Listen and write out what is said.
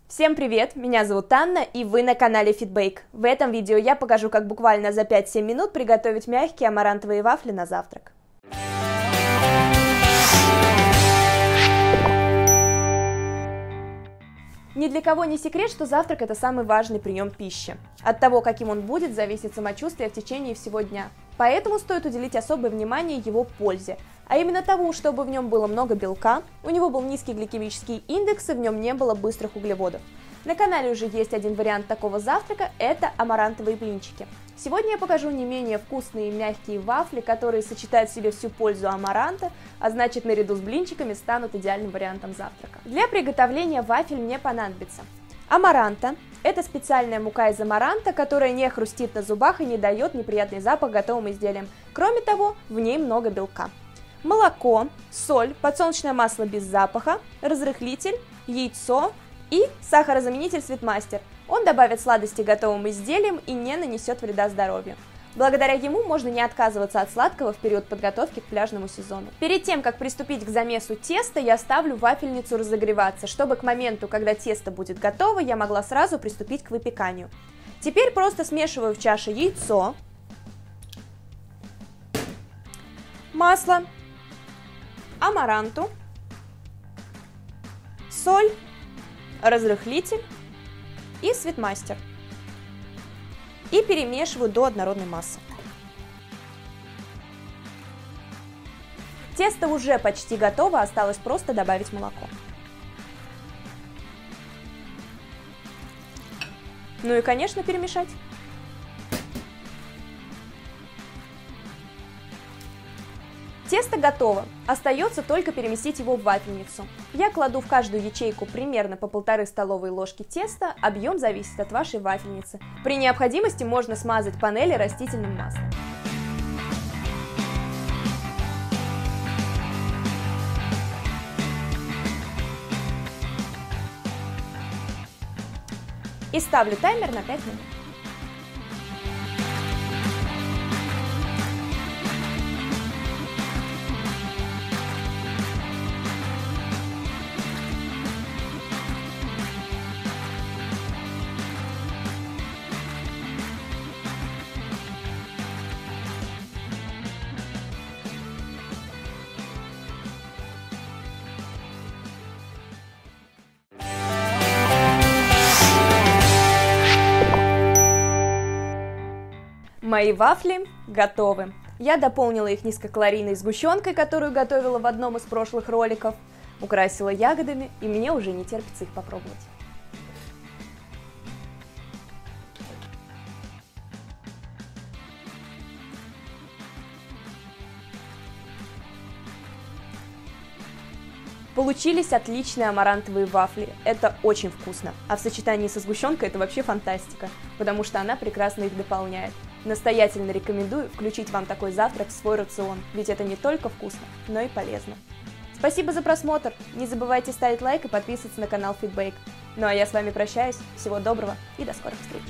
Всем привет, меня зовут Анна, и вы на канале FitBake. В этом видео я покажу, как буквально за 5-7 минут приготовить мягкие амарантовые вафли на завтрак. Ни для кого не секрет, что завтрак – это самый важный прием пищи. От того, каким он будет, зависит самочувствие в течение всего дня. Поэтому стоит уделить особое внимание его пользе, а именно тому, чтобы в нем было много белка, у него был низкий гликемический индекс и в нем не было быстрых углеводов. На канале уже есть один вариант такого завтрака – это амарантовые блинчики. Сегодня я покажу не менее вкусные и мягкие вафли, которые сочетают в себе всю пользу амаранта, а значит наряду с блинчиками станут идеальным вариантом завтрака. Для приготовления вафель мне понадобится амаранта. Это специальная мука из амаранта, которая не хрустит на зубах и не дает неприятный запах готовым изделиям. Кроме того, в ней много белка. Молоко, соль, подсолнечное масло без запаха, разрыхлитель, яйцо и сахарозаменитель Sweetmaster. Он добавит сладости готовым изделиям и не нанесет вреда здоровью. Благодаря ему можно не отказываться от сладкого в период подготовки к пляжному сезону. Перед тем, как приступить к замесу теста, я ставлю вафельницу разогреваться, чтобы к моменту, когда тесто будет готово, я могла сразу приступить к выпеканию. Теперь просто смешиваю в чаше яйцо, масло, амаранту, соль, разрыхлитель и Sweetmaster. И перемешиваю до однородной массы. Тесто уже почти готово, осталось просто добавить молоко. Ну и, конечно, перемешать. Тесто готово, остается только переместить его в вафельницу. Я кладу в каждую ячейку примерно по 1,5 столовые ложки теста, объем зависит от вашей вафельницы. При необходимости можно смазать панели растительным маслом. И ставлю таймер на 5 минут. Мои вафли готовы. Я дополнила их низкокалорийной сгущенкой, которую готовила в одном из прошлых роликов, украсила ягодами, и мне уже не терпится их попробовать. Получились отличные амарантовые вафли, это очень вкусно, а в сочетании со сгущенкой это вообще фантастика, потому что она прекрасно их дополняет. Настоятельно рекомендую включить вам такой завтрак в свой рацион, ведь это не только вкусно, но и полезно. Спасибо за просмотр, не забывайте ставить лайк и подписываться на канал FitBake. Ну а я с вами прощаюсь, всего доброго и до скорых встреч!